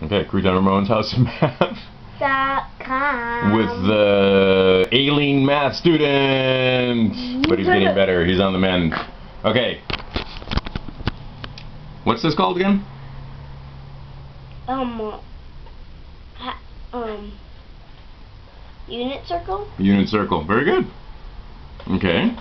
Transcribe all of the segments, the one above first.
Okay, Crewton Ramone's House of Math. .com. With the ailing math student. But he's getting better. He's on the mend. Okay. What's this called again? Unit circle. Unit circle. Very good. Okay.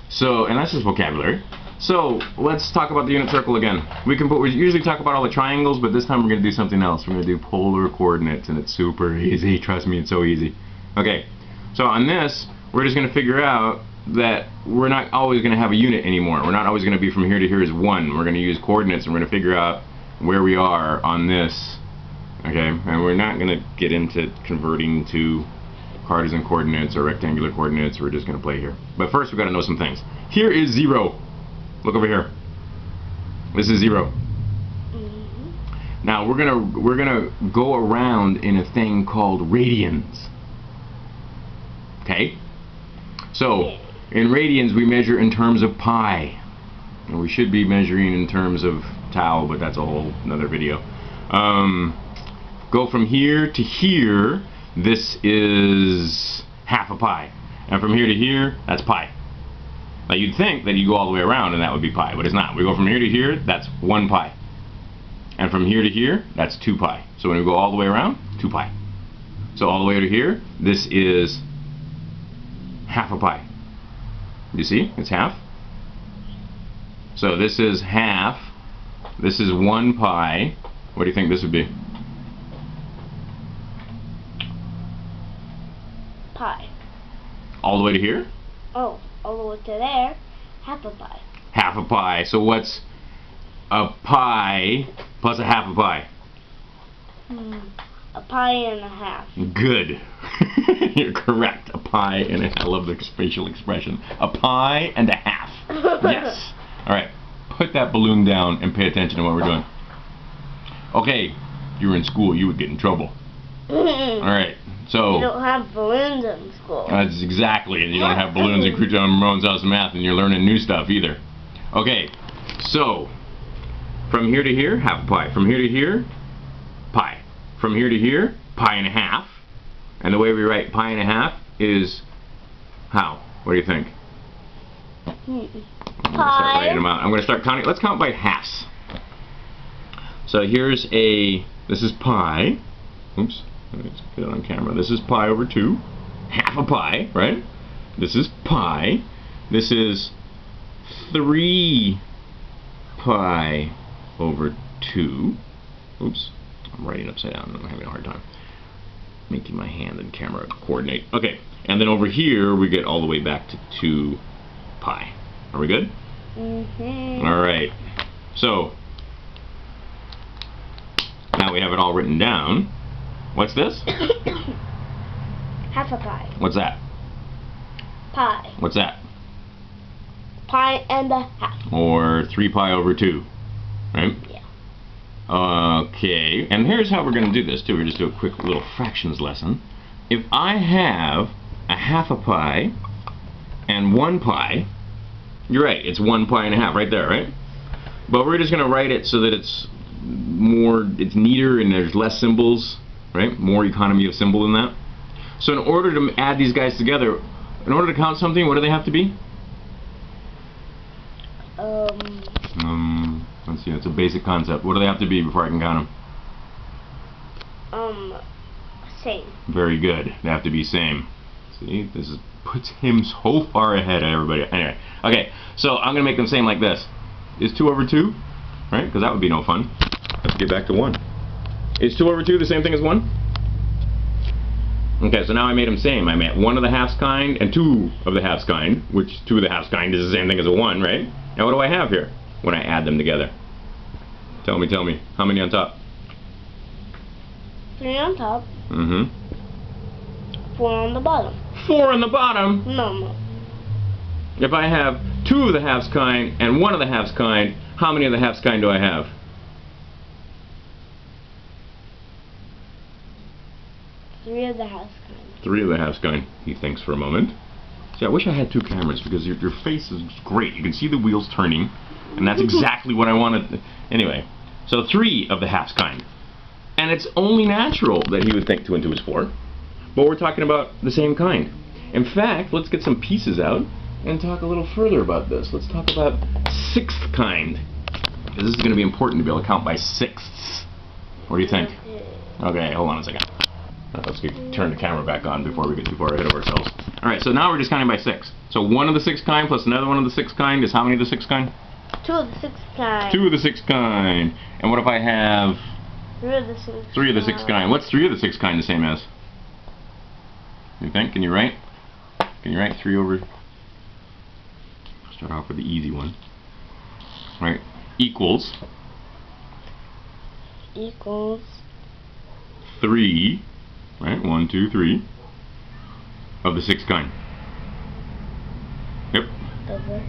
So, and that's just vocabulary. So, let's talk about the unit circle again. We usually talk about all the triangles, but this time we're going to do something else. We're going to do polar coordinates, and it's super easy. Trust me, it's so easy. Okay. So on this, we're just going to figure out that we're not always going to have a unit anymore. We're not always going to be from here to here as 1. We're going to use coordinates, and we're going to figure out where we are on this. Okay? And we're not going to get into converting to Cartesian coordinates or rectangular coordinates. We're just going to play here. But first, we've got to know some things. Here is 0. Look over here. This is 0. Now we're gonna go around in a thing called radians. Okay? So in radians we measure in terms of pi. And we should be measuring in terms of tau, but that's a whole another video. Go from here to here, this is half a pi. And from here to here, that's pi. Now you'd think that you go all the way around and that would be pi, but it's not. We go from here to here, that's 1 pi. And from here to here, that's 2 pi. So when we go all the way around, 2 pi. So all the way to here, this is half a pi. You see? It's half. So this is half. This is 1 pi. What do you think this would be? Pi. All the way to here? Oh. All the way to there, half a pi. Half a pi. So what's a pi plus a half a pi? A pi and a half. Good. You're correct. A pi and a half. I love the facial expression. A pi and a half. Yes. Alright. Put that balloon down and pay attention to what we're doing. Okay. If you were in school, you would get in trouble. Alright. So you don't have balloons in school. That's exactly, and you don't have balloons in Crewton Ramone's House of Math, and you're learning new stuff either. Okay, so from here to here, half a pi. From here to here, pi. From here to here, pi and a half. And the way we write pi and a half is how? What do you think? I'm going to start writing them out. I'm going to start counting. Let's count by halves. So here's this is pi. Oops. Let's get it on camera. This is pi over 2. Half a pi, right? This is pi. This is 3 pi over 2. Oops. I'm writing upside down. I'm having a hard time making my hand and camera coordinate. Okay. And then over here, we get all the way back to 2 pi. Are we good? Mm-hmm. Alright. So, now we have it all written down. What's this? Half a pi. What's that? Pi. What's that? Pi and a half. Or 3 pi over 2. Right? Yeah. Okay. And here's how we're going to do this, too. We're just do a quick little fractions lesson. If I have a half a pi and 1 pi, you're right, it's 1 pi and a half right there, right? But we're just going to write it so that it's neater and there's less symbols. Right? More economy of symbol than that. So in order to add these guys together, in order to count something, what do they have to be? Let's see, that's a basic concept. What do they have to be before I can count them? Same. Very good. They have to be same. See, puts him so far ahead of everybody. Anyway, okay, so I'm going to make them same like this. Is 2 over 2? Right? Because that would be no fun. Let's get back to 1. Is 2 over 2 the same thing as 1? Okay, so now I made them same. I made 1 of the halves kind and 2 of the halves kind, which 2 of the halves kind is the same thing as a 1, right? Now what do I have here when I add them together? Tell me. How many on top? 3 on top. 4 on the bottom. 4 on the bottom? No. If I have 2 of the halves kind and 1 of the halves kind, how many of the halves kind do I have? 3 of the halves kind. 3 of the halves kind. He thinks for a moment. See, I wish I had 2 cameras because your face is great. You can see the wheels turning, and that's exactly what I wanted. Anyway, so 3 of the halves kind. And it's only natural that he would think 2 and 2 is 4. But we're talking about the same kind. In fact, let's get some pieces out and talk a little further about this. Let's talk about 6th kind. Because this is going to be important to be able to count by 6ths. What do you think? Okay, hold on a second. Let's turn the camera back on before we get too far ahead of ourselves. Alright, so now we're just counting by 6. So 1 of the 6th kind plus another 1 of the 6th kind is how many of the 6th kind? 2 of the 6th kind. 2 of the 6th kind. And what if I have 3 of the 6th kind. 3 of the 6th kind? What's 3 of the 6th kind the same as? You think? Can you write? Can you write 3 over... Start off with the easy one. Right. Equals 3, right? 1, 2, 3 of the 6th kind. Yep. Over.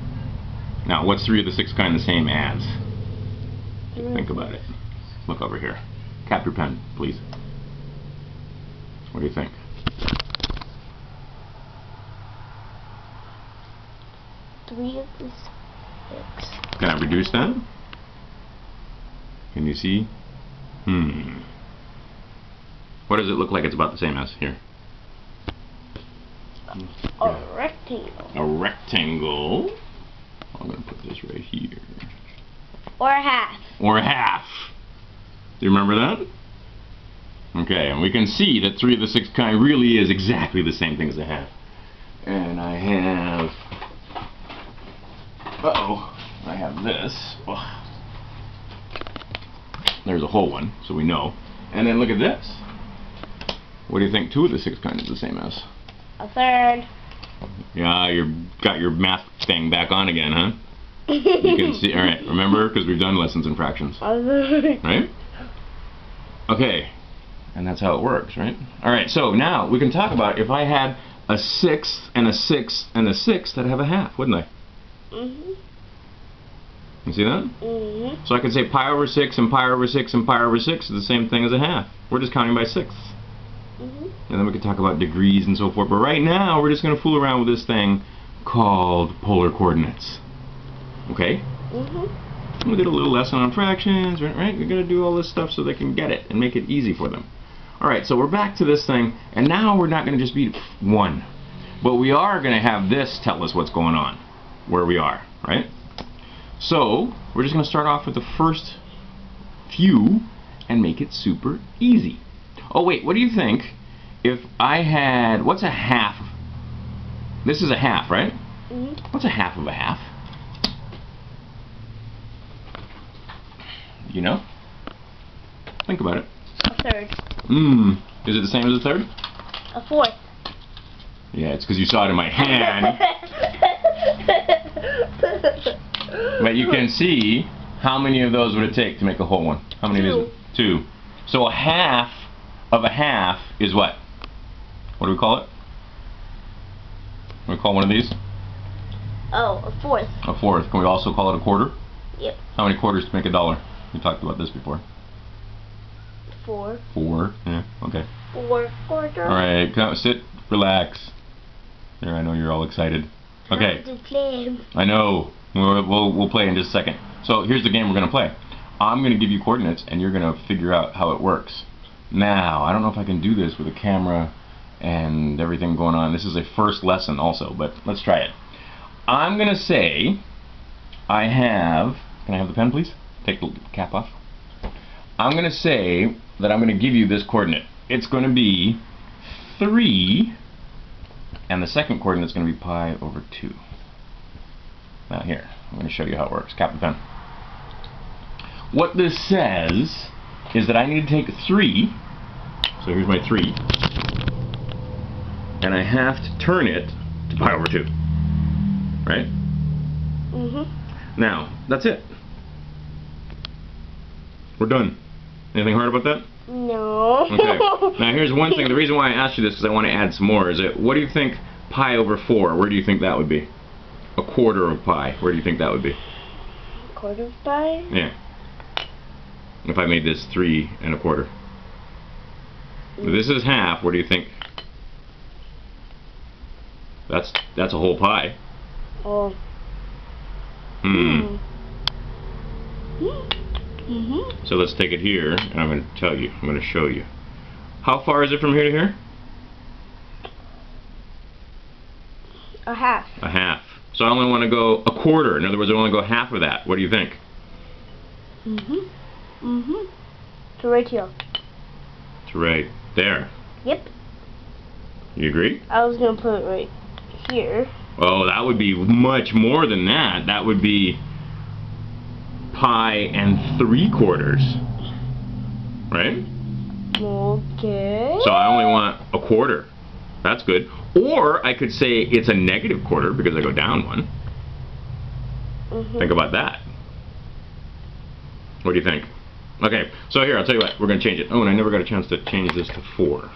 Now, what's 3 of the 6th kind the same as? Think about it. Look over here. Cap your pen, please. What do you think? Three of the 6. Can I reduce that? Can you see? What does it look like it's about the same as here? A rectangle. A rectangle. I'm going to put this right here. Or a half. Or a half. Do you remember that? Okay, and we can see that 3 of the 6th kind really is exactly the same thing as a half. And I have... I have this. Ugh. There's a whole one, so we know. And then look at this. What do you think 2 of the 6th kind is the same as? A third. Yeah, you got your math thing back on again, huh? You can see. All right, remember, because we've done lessons in fractions, right? Okay, and that's how it works, right? All right, so now we can talk about if I had a 6th and a 6th and a 6th, I'd have a half, wouldn't I? You see that? So I could say pi over 6 and pi over 6 and pi over 6 is the same thing as a half. We're just counting by 6ths. And then we can talk about degrees and so forth. But right now, we're just going to fool around with this thing called polar coordinates. Okay? We did a little lesson on fractions, right? We're going to do all this stuff so they can get it and make it easy for them. Alright, so we're back to this thing. And now we're not going to just be 1. But we are going to have this tell us what's going on, where we are, right? So, we're just going to start off with the first few and make it super easy. Oh wait, what do you think if I had, what's a half? This is a half, right? What's a half of a half? You know? Think about it. A third. Is it the same as a third? A fourth. Yeah, it's because you saw it in my hand. But you can see, how many of those would it take to make a whole one? How many of these? 2. So a half of a half is what? What do we call it? What do we call one of these? Oh, a fourth. A fourth. Can we also call it a quarter? Yep. How many quarters to make a dollar? We talked about this before. 4. 4. Yeah, okay. 4 quarters. Alright, sit, relax. There, I know you're all excited. Okay. To play. I know. We'll play in just a second. So here's the game we're going to play. I'm going to give you coordinates and you're going to figure out how it works. Now, I don't know if I can do this with a camera and everything going on. This is a first lesson also, but let's try it. I'm going to say I have... Can I have the pen, please? Take the cap off. I'm going to say that I'm going to give you this coordinate. It's going to be 3, and the second coordinate is going to be pi over 2. Now here, I'm going to show you how it works. Cap the pen. What this says is that I need to take 3, so here's my 3, and I have to turn it to pi over 2. Right? Now, that's it. We're done. Anything hard about that? No. Okay. Now here's one thing. The reason why I asked you this is because I want to add some more. Is it, what do you think pi over 4? Where do you think that would be? A quarter of pi. Where do you think that would be? A quarter of pi? Yeah. If I made this 3 and a quarter. If this is half. Where do you think? That's a whole pi. Oh. Mhm. So let's take it here, and I'm going to tell you. I'm going to show you. How far is it from here to here? A half. A half. So I only want to go a quarter. In other words, I want to go half of that. What do you think? Mhm. Mhm. So right here. It's right there. Yep. You agree? I was gonna put it right here. Oh, that would be much more than that. That would be pi and 3/4. Right? Okay. So I only want a quarter. That's good. Or I could say it's a negative quarter because I go down one. Think about that. What do you think? Okay, so here, I'll tell you what, we're going to change it. Oh, and I never got a chance to change this to 4.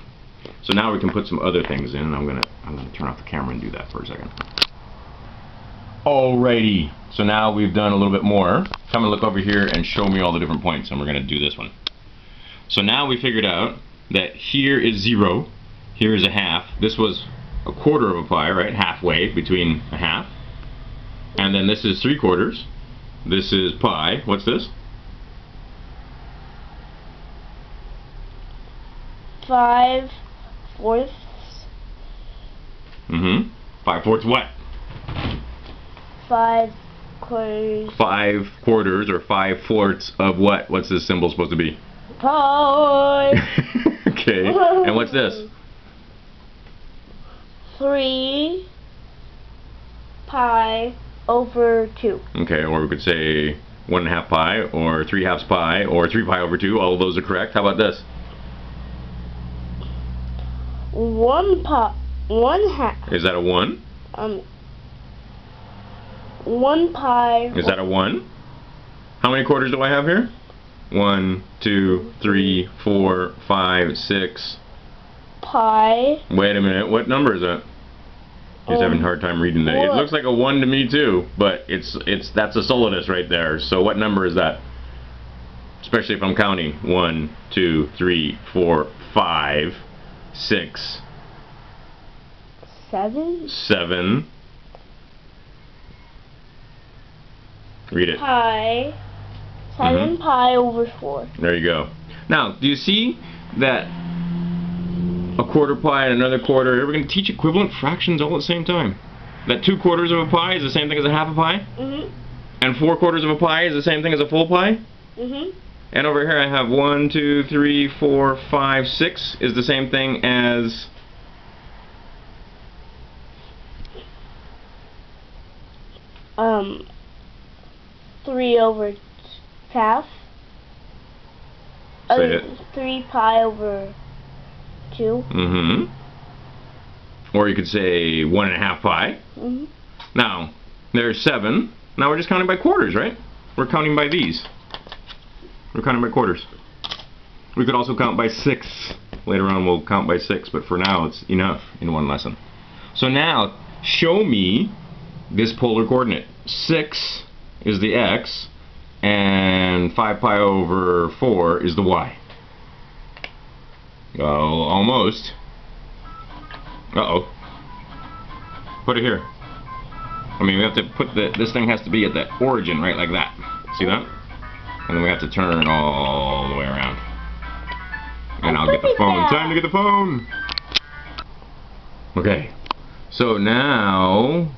So now we can put some other things in, and I'm gonna turn off the camera and do that for a second. Alrighty, so now we've done a little bit more. Come and look over here and show me all the different points, and we're going to do this one. So now we figured out that here is 0, here is a half. This was a quarter of a pi, right? Halfway between a half. And then this is 3/4. This is pi. What's this? 5/4. 5/4 what? 5/4. 5/4 or 5/4 of what? What's this symbol supposed to be? Pi. Okay. And what's this? 3 pi over 2. Okay, or we could say 1/2 pi, or 3/2 pi, or 3 pi over 2. All of those are correct. How about this? 1 half. Is that a 1? 1 pi. Is that a 1? How many quarters do I have here? 1, 2, 3, 4, 5, 6. Pi. Wait a minute. What number is that? He's having a hard time reading that. It looks like a 1 to me too, but that's a solidus right there. So what number is that? Especially if I'm counting 1, 2, 3, 4, 5, 6, 7. 7. Read it. Pi. 7 pi over 4. There you go. Now, do you see that a quarter pi and another quarter, we're going to teach equivalent fractions all at the same time. That 2/4 of a pi is the same thing as a half a pi? And 4/4 of a pi is the same thing as a full pi? And over here I have 1, 2, 3, 4, 5, 6 is the same thing as 3 over half. Say it. 3 pi over 2. Or you could say 1.5 pi. Now, there's 7. Now we're just counting by quarters, right? We're counting by these. We're counting by quarters. We could also count by 6. Later on we'll count by 6, but for now it's enough in one lesson. So now, show me this polar coordinate. 6 is the x, and 5 pi over 4 is the y. Oh, almost. Uh-oh. Put it here. I mean, we have to put this thing has to be at the origin, right, like that. See that? And then we have to turn all the way around. And I'll get the phone. Time to get the phone! Okay. So now,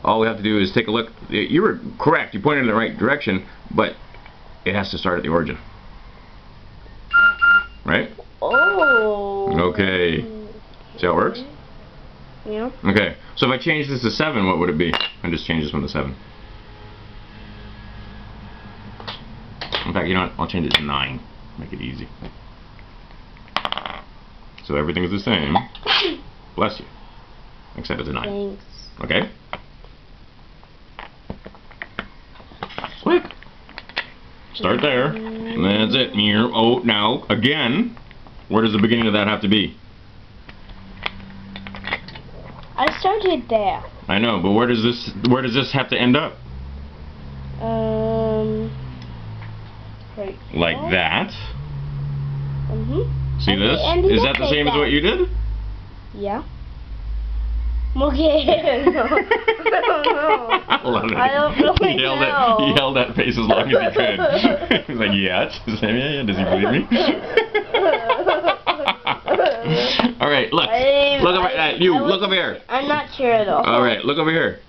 all we have to do is take a look. You were correct. You pointed in the right direction, but it has to start at the origin. Right? Oh. Okay. See how it works? Yeah. Okay. So if I change this to 7, what would it be? I just change this one to 7. In fact, you know what? I'll change it to 9. Make it easy. So everything is the same. Bless you. Except it's a 9. Thanks. Okay? Quick. Start there. And that's it. Oh, now, again, where does the beginning of that have to be? I started there. I know, but where does this have to end up? Right. Like that. Mhm. See And this? it ended Is up that the like same as that. what you did? Yeah. Okay. No. I don't know. I don't really know. He held that face as long as he could. He's like, yeah. Does he believe me? All right, look. Look over look over here. I'm not sure though. All right, look over here.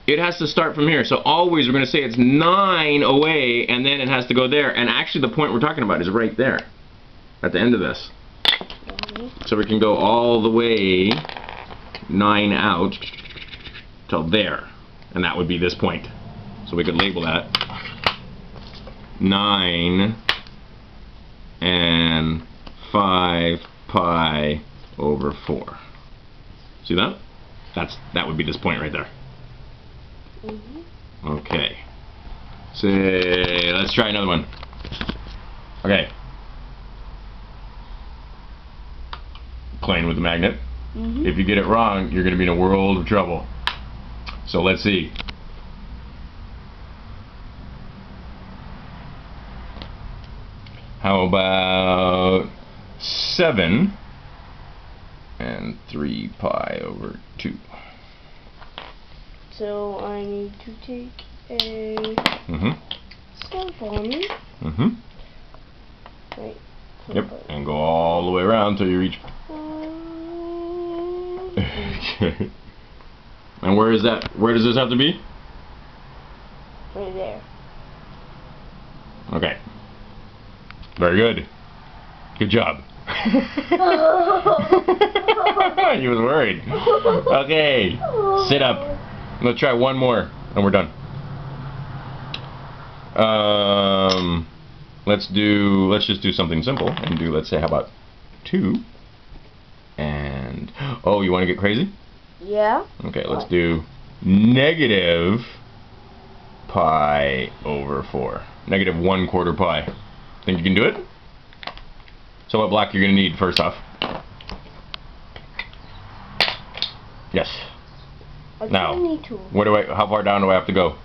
It has to start from here. So always we're going to say it's 9 away, and then it has to go there. And actually the point we're talking about is right there, at the end of this. So we can go all the way 9 out till there, and that would be this point. So we could label that 9 and 5 pi over 4. See that? That would be this point right there. Okay. Say, let's try another one. Okay. Playing with the magnet. If you get it wrong, you're going to be in a world of trouble. So let's see. How about 7 and 3 pi over 2? So I need to take a 7. Right. Yep, and go all the way around until you reach. Okay. And where is that? Where does this have to be? Right there. Okay. Very good. Good job. He was worried. Okay. Sit up. Let's try one more, and we're done. Let's just do something simple and do, let's say, how about 2? And oh, you want to get crazy? Yeah. Okay, let's do negative pi over 4. Negative 1/4 pi. Think you can do it? So what block you're gonna need first off? Yes. Now, how far down do I have to go?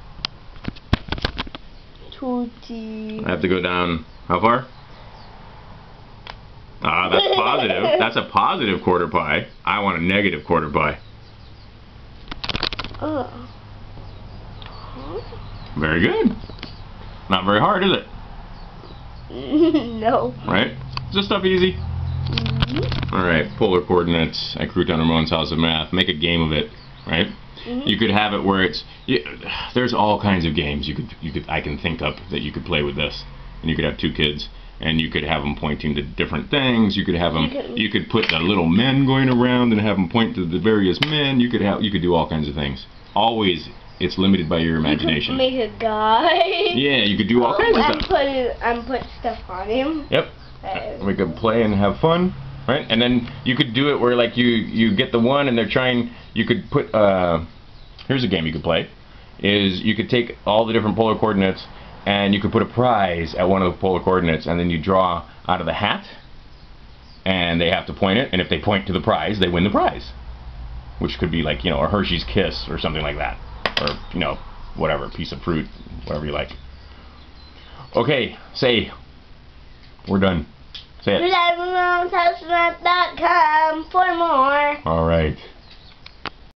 20. I have to go down, how far? Ah, that's positive. That's a positive 1/4 pi. I want a negative 1/4 pi. Very good. Not very hard, is it? No. Right? Is this stuff easy? Alright, polar coordinates at Crewton Ramone's House of Math. Make a game of it, right? You could have it where it's, there's all kinds of games I can think of that you could play with this. And you could have 2 kids, and you could have them pointing to different things. You could have them, you could put the little men going around and have them point to the various men. You could do all kinds of things. Always, it's limited by your imagination. You could make a guy. Yeah, you could do all kinds of stuff. And put stuff on him. Yep. We could play and have fun, right? And then you could do it where, like, you get the one and they're trying. You could put. Here's a game you could play. Is you could take all the different polar coordinates and you could put a prize at one of the polar coordinates, and then you draw out of the hat, and they have to point it. And if they point to the prize, they win the prize, which could be like, a Hershey's Kiss or something like that, or whatever, piece of fruit, whatever you like. Okay, say. We're done. Say it. RadiansHouseMath.com for more. All right.